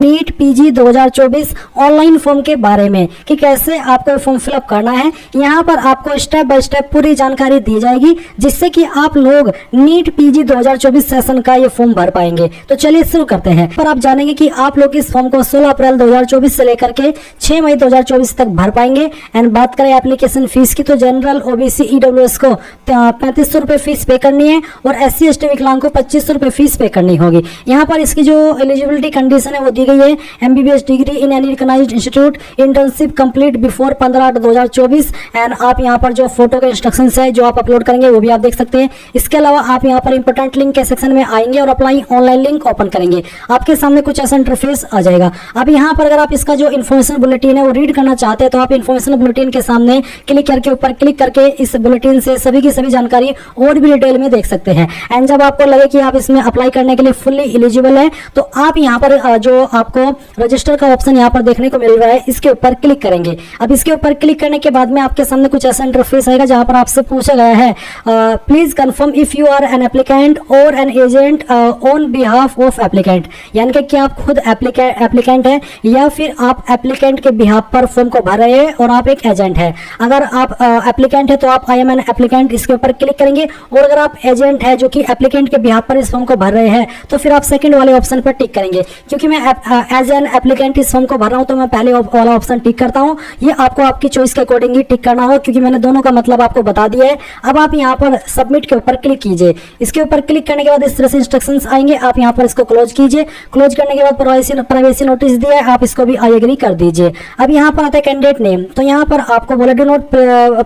NEET PG 2024 online form के बारे में कि कैसे आपको फॉर्म फिलअप करना है। यहाँ पर आपको स्टेप बाय स्टेप पूरी जानकारी दी जाएगी जिससे कि आप लोग नीट पीजी 2024 सेशन का ये फॉर्म भर पाएंगे। तो चलिए शुरू करते हैं। पर आप जानेंगे कि आप लोग इस फॉर्म को 16 अप्रैल 2024 से लेकर के 6 मई 2024 तक भर पाएंगे। एंड बात करें एप्लीकेशन फीस की तो जनरल ओबीसी ईडब्ल्यूएस को 3500 रुपए फीस पे करनी है और SC ST विकलांग को 2500 रुपए फीस पे करनी होगी। यहाँ पर इसकी जो एलिजिबिलिटी कंडीशन है वो दी गई है MBBS degree in any recognised institute, internship complete before 15/8/2024। And आप यहाँ पर जो फोटो के इंस्ट्रक्शंस है जो आप अपलोड करेंगे वो भी आप देख सकते हैं। इसके अलावा आप यहाँ पर इंपोर्टेंट लिंक के सेक्शन में आएंगे और अप्लाई ऑनलाइन लिंक ओपन करेंगे। आपके सामने कुछ ऐसा इंटरफेस आ जाएगा। अब यहाँ पर अगर आप इसका जो इन्फॉर्मेशन बुलेटिन है वो रीड करना चाहते हैं तो आप इन्फॉर्मेशन बुलेटिन के सामने क्लिक करके ऊपर क्लिक करके इस बुलेटिन से सभी की सभी जानकारी और भी डिटेल में देख सकते हैं। एंड जब आपको लगे कि आप इसमें अप्लाई करने के लिए फुल्ली एलिजिबल है तो आप यहाँ पर जो आपको रजिस्टर का ऑप्शन यहाँ पर देखने को मिल रहा है इसके ऊपर क्लिक करेंगे। अब इसके ऊपर क्लिक करने के बाद में आपके सामने कुछ ऐसा इंटरफेस आएगा जहां पर आपसे पूछा गया है please confirm if you are an applicant और an agent on behalf of applicant, यानी कि क्या आप खुद एप्लीकेंट है या फिर आप एप्लीकेंट के बिहाफ पर फॉर्म को भर रहे हैं और आप एक एजेंट है। अगर आप एप्लीकेंट है तो आप आई एम एन एप्लीकेंट इसके ऊपर क्लिक करेंगे और अगर आप एजेंट है जो कि एप्लीकेंट के बिहाफ पर इस फॉर्म को भर रहे हैं तो फिर आप सेकंड वाले ऑप्शन पर टिक करेंगे। क्योंकि मैं एज एन एप्लीकेंट इस फॉर्म को भर रहा हूं तो मैं पहले वाला ऑप्शन टिक करता हूं। ये आपको आपकी चॉइस के अकॉर्डिंग ही टिक करना हो क्योंकि मैंने दोनों का मतलब आपको बता दिया है। अब आप यहाँ पर सबमिट के ऊपर क्लिक कीजिए। इसके ऊपर क्लिक करने के बाद इस तरह से इंस्ट्रक्शंस आएंगे। आप यहाँ पर इसको क्लोज कीजिए। क्लोज करने के बाद प्राइवेसी नोटिस दिया है, आप इसको भी आई एग्री कर दीजिए। अब यहाँ पर आता है कैंडिडेट नेम, तो यहाँ पर आपको बोला do not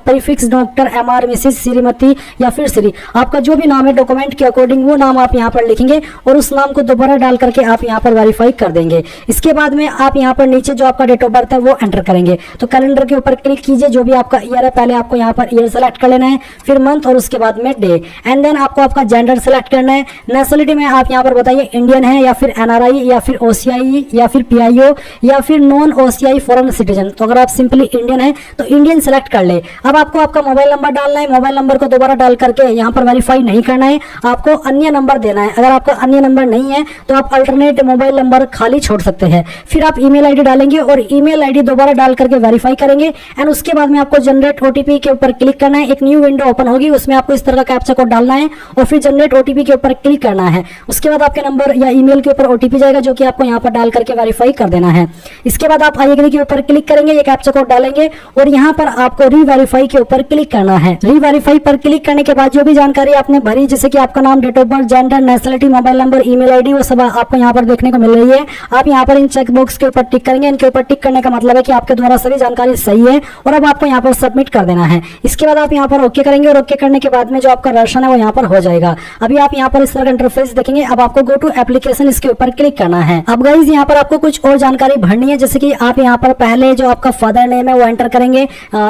prefix doctor MR Mrs Shrimati या फिर श्री, आपका जो भी नाम है डॉक्यूमेंट के अकॉर्डिंग वो नाम आप यहाँ पर लिखेंगे और उस नाम को दोबारा डाल करके आप यहाँ पर वेरीफाई कर देंगे। इसके बाद में आप यहाँ पर नीचे जो आपका डेट ऑफ बर्थ है वो एंटर करेंगे। तो कैलेंडर के ऊपर क्लिक कीजिए। जो भी आपका ईयर है पहले आपको यहाँ पर ईयर सेलेक्ट कर लेना है, फिर मंथ और उसके बाद में डे। एंड देन आपको आपका जेंडर सेलेक्ट करना है। नेशनलिटी में आप यहाँ पर बताइए इंडियन है या फिर NRI या फिर OCI या फिर PIO या फिर नॉन OCI फॉरेन सिटीजन। तो अगर आप सिंपली इंडियन है तो इंडियन सेलेक्ट कर ले। अब आपको आपका मोबाइल नंबर डालना है। मोबाइल नंबर को दोबारा डाल करके यहाँ पर वेरीफाई नहीं करना है, आपको अन्य नंबर देना है। अगर आपका अन्य नंबर नहीं है तो आप अल्टरनेट मोबाइल नंबर खाली छोड़ सकते हैं। फिर आप ईमेल आईडी डालेंगे और ईमेल आईडी दोबारा डाल करके वेरीफाई करेंगे। एंड उसके बाद में आपको जनरेट OTP के ऊपर क्लिक करना है। एक न्यू विंडो ओपन होगी, उसमें आपको इस तरह का कैप्चा कोड डालना है और फिर जनरेट OTP के ऊपर क्लिक करना है। उसके बाद आपके नंबर या ईमेल के ऊपर OTP जाएगा जो कि आपको यहाँ पर डाल करके वेरीफाई कर देना है। इसके बाद आप आई एग्री के ऊपर क्लिक करेंगे, ये कैप्चा कोड डालेंगे और यहाँ पर आपको री-वेरीफाई के ऊपर क्लिक करना है। री-वेरीफाई पर क्लिक करने के बाद जो भी जानकारी आपने भरी जैसे कि आपका नाम, date of birth, gender, nationality, mobile number, email ID, वो सब आपको यहाँ पर देखने को मिल रही है। आप यहाँ पर इन चेक बॉक्स के ऊपर टिक करेंगे। इनके ऊपर टिक करने का मतलब है कि आपके द्वारा सभी जानकारी सही है और अब आपको यहाँ पर सबमिट कर देना है। इसके बाद आप यहाँ पर ओके करेंगे और ओके करने के बाद में जो आपका राशन है वो यहाँ पर हो जाएगा। अभी आप यहाँ पर इस तरह का इंटरफेस देखेंगे। अब आपको गो टू एप्लीकेशन इसके ऊपर क्लिक करना है। अब गाइस यहाँ पर आपको कुछ और जानकारी भरनी है जैसे कि आप यहाँ पर पहले जो आपका फादर नेम है वो एंटर करेंगे।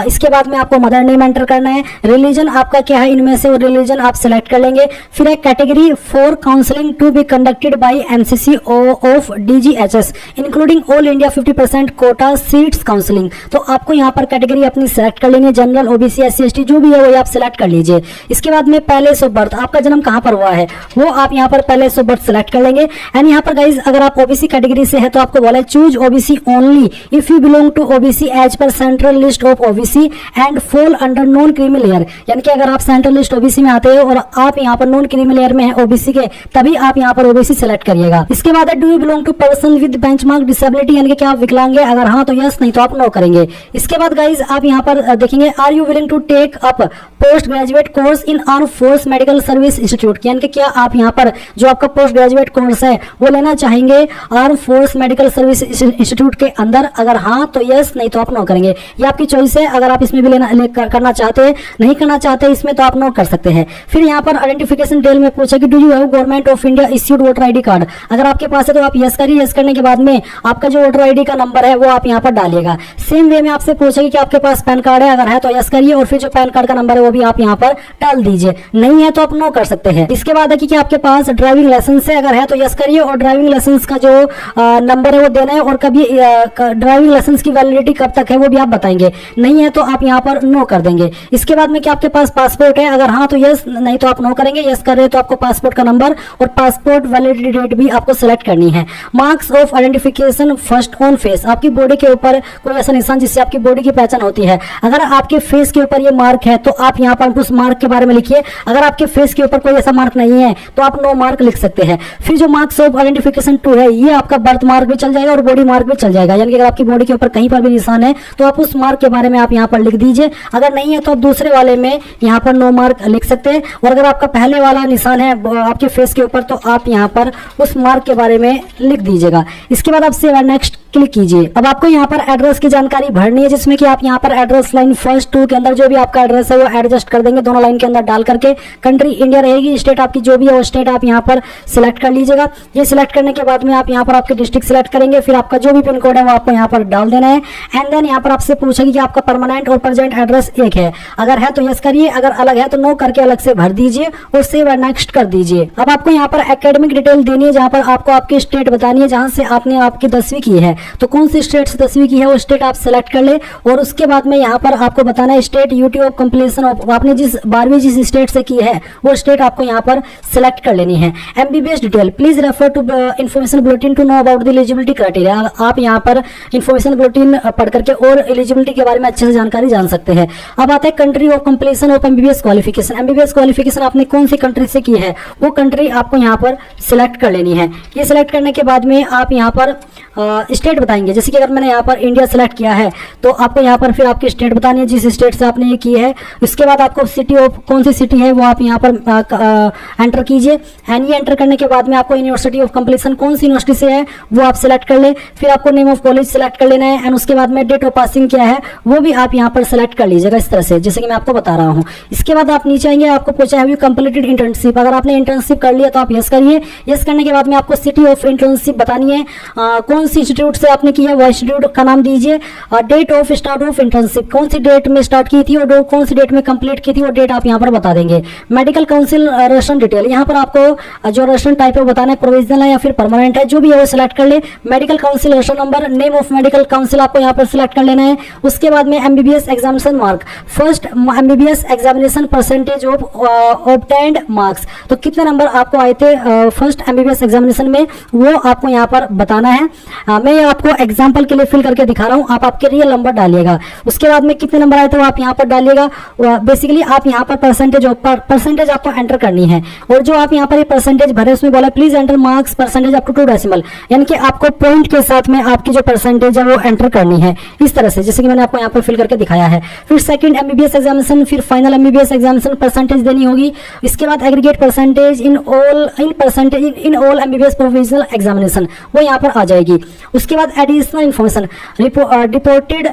इसके बाद में आपको मदर नेम एंटर करना है। रिलीजन आपका क्या है इनमें से वो रिलीजन आप सिलेक्ट कर लेंगे। फिर एक category for counselling to be conducted by MCC of DGHS including all India 50% quota seats counselling. तो आपको यहाँ पर कैटेगरी अपनी सेलेक्ट कर लेनी है। जनरल, OBC, SC ST जो भी है वो आप सिलेक्ट कर लीजिए। इसके बाद में प्लेस ऑफ बर्थ, आपका जन्म कहाँ पर हुआ है वो आप यहाँ पर प्लेस ऑफ बर्थ सिलेक्ट कर लेंगे। एंड यहाँ पर गाइज अगर आप OBC कैटेगरी से है तो आपको बोला है choose OBC only if you belong to OBC as per central list of OBC and fall under non creamy layer, यानी कि अगर आप सेंट्रल लिस्ट OBC में आते हो और आप यहाँ पर नॉन क्रीमी लेयर में है OBC के तभी आप यहाँ पर OBC सिलेक्ट करिएगा। इसके बाद है do you belong to person with benchmark disability, यानी कि क्या आप विकलांग है, अगर हाँ तो यस, नहीं तो आप नो करेंगे। इसके बाद गाइज आप यहाँ पर देखेंगे are you willing to take up post graduate course in arm force medical service institute, यानी कि क्या आप यहाँ पर जो आपका पोस्ट ग्रेजुएट कोर्स है वो लेना चाहेंगे arm force medical service institute के अंदर, अगर हाँ तो यस, नहीं तो आप नो करेंगे। ये आपकी चॉइस है। अगर आप इसमें भी करना चाहते हैं, नहीं करना चाहते इसमें तो आप नो कर सकते हैं। फिर यहाँ पर आइडेंटिफिकेशन डिटेल में पूछा कि do you have government of India issued voter ID card, अगर आपके पास है तो आप यस करिए। यस करने के बाद में आपका जो वोटर ID का नंबर है वो आप यहाँ पर डालिएगा। सेम वे में आपसे पूछेगी कि आपके पास पैन कार्ड है, अगर है तो यस करिए और फिर जो पैन कार्ड का नंबर है वो भी आप यहाँ पर डाल दीजिए। नहीं है तो आप नो कर सकते हैं। इसके बाद है कि आपके पास ड्राइविंग लाइसेंस है, अगर है तो यस करिए और ड्राइविंग लाइसेंस का जो नंबर है वो देना है और कभी ड्राइविंग लाइसेंस की वैलिडिटी कब तक है वो भी आप बताएंगे। नहीं है तो आप यहाँ पर नो कर देंगे। इसके बाद में क्या आपके पास पासपोर्ट है, अगर हाँ तो यस, नहीं तो आप नो करेंगे। यस कर रहे तो आपको पासपोर्ट का नंबर और पासपोर्ट वैलिडिटी डेट भी आपको सिलेक्ट करनी है। Marks of identification first on face, आपकी बॉडी के ऊपर कोई ऐसा निशान जिससे आपकी बॉडी की पहचान होती है। अगर आपके फेस के ऊपर ये मार्क है तो आप यहाँ पर उस मार्क के बारे में लिखिए। अगर आपके फेस के ऊपर कोई ऐसा मार्क नहीं है तो आप नो मार्क लिख सकते हैं। फिर जो मार्क्स ऑफ आइडेंटिफिकेशन 2 है, ये आपका बर्थ मार्क भी चल जाएगा और बॉडी मार्क भी चल जाएगा। यानी कि अगर आपकी बॉडी के ऊपर कहीं पर भी निशान है तो आप उस मार्क के बारे में आप यहाँ पर लिख दीजिए। अगर नहीं है तो आप दूसरे वाले में यहाँ पर नो मार्क लिख सकते हैं। और अगर आपका पहले वाला निशान है आपके फेस के ऊपर तो आप यहाँ पर उस मार्क के बारे में लिख दीजिएगा। इसके बाद आप सेव एंड नेक्स्ट क्लिक कीजिए। अब आपको यहाँ पर एड्रेस की जानकारी भरनी है, जिसमें कि आप यहाँ पर एड्रेस लाइन फर्स्ट 2 के अंदर जो भी आपका एड्रेस है वो एडजस्ट कर देंगे दोनों लाइन के अंदर डाल करके। कंट्री इंडिया रहेगी, स्टेट आपकी जो भी है वो स्टेट आप यहाँ पर सिलेक्ट कर लीजिएगा। ये सिलेक्ट करने के बाद में आप यहाँ पर आपके डिस्ट्रिक्ट सिलेक्ट करेंगे, फिर आपका जो भी पिन कोड है वो आपको यहाँ पर डाल देना है। एंड देन यहाँ पर आपसे पूछेगी कि आपका परमानेंट और प्रेजेंट एड्रेस एक है, अगर है तो यस करिए, अगर अलग है तो नो करके अलग से भर दीजिए और सेव एंड नेक्स्ट कर दीजिए। अब आपको यहाँ पर एकेडमिक डिटेल देनी है, जहाँ पर आपको आपकी स्टेट बतानी है जहाँ से आपने आपकी 10वीं की है। तो कौन सी स्टेट से 10वीं की है वो स्टेट आप सेलेक्ट कर ले। और उसके बाद में यहाँ पर आपको बताना है state UT of completion of, आपने जिस 12वीं जिस स्टेट से की है वो स्टेट आपको यहाँ पर सिलेक्ट कर लेनी है। MBBS detail, please refer to information bulletin to know about the eligibility criteria. आप यहाँ पर इन्फॉर्मेशन बुलेटिन पढ़ करके और एलिजिबिलिटी के बारे में अच्छे से जानकारी जान सकते हैं। अब आता है country of completion of MBBS qualification. MBBS qualification आपने कौन सी कंट्री से की है वो कंट्री आपको यहाँ पर सिलेक्ट कर लेनी है। ये सिलेक्ट करने के बाद में आप यहाँ पर स्टेट बताएंगे। जैसे कि अगर मैंने यहाँ पर इंडिया सेलेक्ट किया है तो आपको यहाँ पर फिर आपकी स्टेट बतानी है जिस स्टेट से आपने ये की है। उसके बाद आपको सिटी ऑफ कौन सी सिटी है वो आप यहाँ पर एंटर कीजिए। एंड ये एंटर करने के बाद में आपको यूनिवर्सिटी ऑफ कंप्लीशन कौन सी यूनिवर्सिटी से है वो आप सिलेक्ट कर ले। फिर आपको नेम ऑफ कॉलेज सिलेक्ट कर लेना है। एंड उसके बाद में डेट ऑफ पासिंग क्या है वो भी आप यहाँ पर सिलेक्ट कर लीजिएगा इस तरह से, जैसे कि मैं आपको बता रहा हूँ। इसके बाद आप नीचे आएंगे, आपको पूछा है कंप्लीटेड इंटर्नशिप। अगर आपने इंटर्नशिप कर लिया तो आप यस करिए। यस करने के बाद में आपको सिटी ऑफ इंटर्नशिप बतानी है, कौन सी इंस्टीट्यूट से आपने की है वो इंस्टीट्यूट का नाम दीजिए। Date of start of internship, कौन सी डेट में स्टार्ट की थी और कौन सी डेट में कंप्लीट की थी वो डेट आप यहाँ पर बता देंगे। मेडिकल काउंसिल रेशन डिटेल, यहाँ पर आपको जो रेशन टाइप है बताना है, प्रोविजनल है या फिर परमानेंट है, जो भी है वो सिलेक्ट कर ले। Medical council rational number, name of medical council आपको यहाँ पर सिलेक्ट कर लेना है। उसके बाद में MBBS examination mark, first MBBS examination percentage of obtained marks, तो कितने नंबर आपको आए थे फर्स्ट एमबीबीएस एग्जामिनेशन में वो आपको यहाँ पर बताना है। मैं आपको एग्जाम्पल के लिए फिल करके दिखा रहा हूँ, आप आपके रियल नंबर डालिएगा। उसके बाद में कितने नंबर आए थे वो आप यहाँ पर डालिएगा। बेसिकली आप यहाँ पर परसेंटेज आपको एंटर करनी है। और जो आप यहाँ पर ये परसेंटेज भरे उसमें बोला please enter marks percentage up to 2 decimal, यानी कि आपको पॉइंट के साथ में आपकी जो परसेंटेज है वो एंटर करनी है इस तरह से, जैसे कि मैंने आपको यहाँ पर फिल करके दिखाया है। फिर सेकंड एमबीबीएस एग्जामिनेशन, फिर फाइनल एमबीबीएस एग्जामिनेशन परसेंटेज देनी होगी। इसके बाद aggregate percentage in all MBBS provisional examination वो यहाँ पर आ जाएगी। उसके बाद additional information deported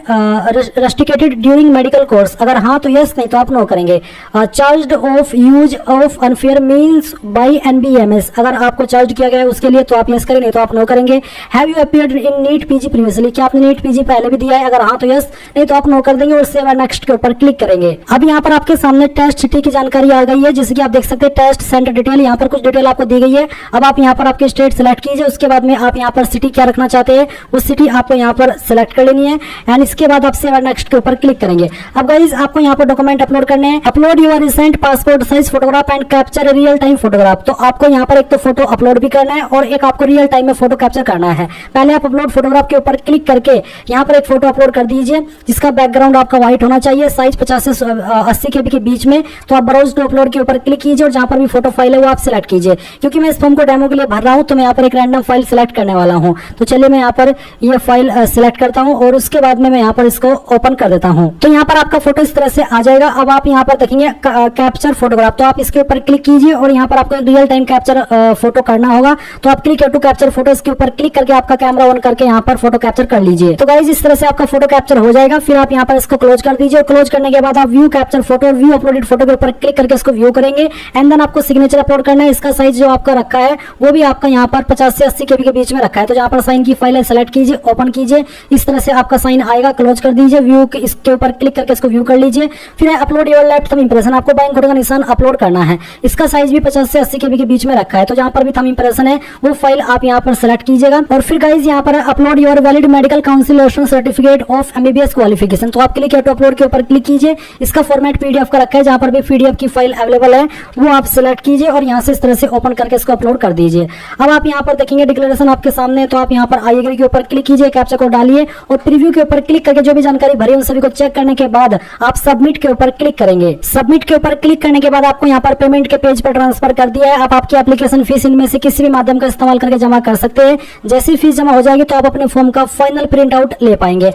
rusticated during medical course, अगर हाँ तो यस, नहीं तो आप नो करेंगे। Charged of use of unfair means by NBMS, अगर आपको चार्ज किया गया है उसके लिए तो आप यस करें, नहीं तो आप नो करेंगे। Have you appeared in NEET PG previously, क्या आपने नीट पीजी पहले भी दिया है, अगर हाँ तो यस, नहीं तो आप नो कर देंगे और सेव एंड नेक्स्ट के ऊपर क्लिक करेंगे। अब यहाँ पर आपके सामने टेस्ट सिटी की जानकारी आ गई है, जैसे कि आप देख सकते हैं टेस्ट सेंटर डिटेल, यहाँ पर कुछ डिटेल आपको दी गई है। अब आप यहाँ पर आपके स्टेट सेलेक्ट कीजिए, उसके बाद में आप यहाँ पर सिटी क्या रखना चाहते हैं वो सिटी आपको यहाँ पर सिलेक्ट कर लेनी है। एंड इसके बाद आप सेव एंड नेक्स्ट के ऊपर क्लिक करेंगे। अब गाइस आपको यहाँ पर डॉक्यूमेंट अपलोड करने हैं। Upload your recent passport size photograph and capture real time photograph, तो आपको यहाँ पर एक तो फोटो अपलोड भी करना है और एक आपको रियल टाइम में फोटो कैप्चर करना है। पहले आप अपलोड फोटोग्राफ के ऊपर क्लिक करके यहाँ पर एक फोटो अपलोड कर दीजिए जिसका बैकग्राउंड आपका व्हाइट होना चाहिए, साइज 50 से 80 केबी के बीच में। तो आप ब्राउज टू अपलोड के ऊपर क्लिक कीजिए और जहाँ पर भी फोटो फाइल है वो आप सिलेक्ट कीजिए। क्योंकि मैं इस फॉर्म को डेमो के लिए भर रहा हूँ तो मैं यहाँ पर एक रैंडम फाइल सिलेक्ट करने वाला हूँ। तो चलिए मैं यहाँ पर ये फाइल सिलेक्ट करता हूँ और उसके बाद में मैं यहाँ पर इसको ओपन कर देता हूँ। तो यहाँ पर आपका फोटो इस तरह से आ जाएगा। अब आप यहाँ पर देखेंगे कैप्चर फोटोग्राफ, तो आप इसके ऊपर क्लिक कीजिए और यहाँ पर आपको रियल टाइम कैप्चर फोटो करना होगा। तो आप क्लिक टू कैप्चर फोटो, इसके ऊपर क्लिक करके आपका कैमरा ऑन करके यहाँ पर फोटो कैप्चर कर लीजिए। तो गाइस इस तरह से आपका फोटो कैप्चर हो जाएगा। फिर आप यहाँ पर इसको क्लोज कर दीजिए। क्लोज करने के बाद आप व्यू कैप्चर फोटो और व्यू अपलोडेड फोटो के ऊपर क्लिक करके इसको व्यू करेंगे। एंड देन आपको सिग्नेचर अपलोड करना है। इसका साइज जो आपका रखा है वो भी आपका यहाँ पर 50 से 80 केबी के बीच में रखा है। तो जहाँ पर साइन की फाइल है सेलेक्ट कीजिए, ओपन कीजिए। इस तरह से आपका साइन आएगा, क्लोज कर दीजिए। व्यू इसके ऊपर क्लिक करके इसको व्यू कर लीजिए। फिर है upload your left thumb impression, आपको बाएं अंगूठे का निशान अपलोड करना है। इसका साइज भी 50 से 80 KB के बीच में रखा है, तो जहां पर भी थंब इंप्रेशन है वो फाइल आप यहां पर सेलेक्ट कीजिएगा। और फिर गाइज यहाँ पर upload your valid medical conciliation certificate of MBBS qualification, तो आप क्लिक टू अपलोड के ऊपर क्लिक कीजिए। इसका फॉर्मेट PDF का रखा है, जहां पर भी PDF की फाइल अवेलेबल है वो आप सेलेक्ट कीजिए और यहाँ से इस तरह से ओपन करके इसको अपलोड कर दीजिए। अब आप यहाँ पर देखेंगे डिक्लेरेशन आपके सामने, तो आप यहाँ पर आई एग्री के ऊपर क्लिक कीजिए, कैप्चा कोड डालिए और प्रीव्यू के ऊपर क्लिक करके जो भी जानकारी भरी उन सभी को चेक करने के बाद आप सबमिट के ऊपर क्लिक करेंगे। सबमिट के ऊपर क्लिक करने के बाद आपको यहाँ पर पेमेंट के पेज पर ट्रांसफर कर दिया है। आप आपकी एप्लीकेशन फीस इनमें से किसी भी माध्यम का इस्तेमाल करके जमा कर सकते हैं। जैसी फीस जमा हो जाएगी तो आप अपने फॉर्म का फाइनल प्रिंट आउट ले पाएंगे।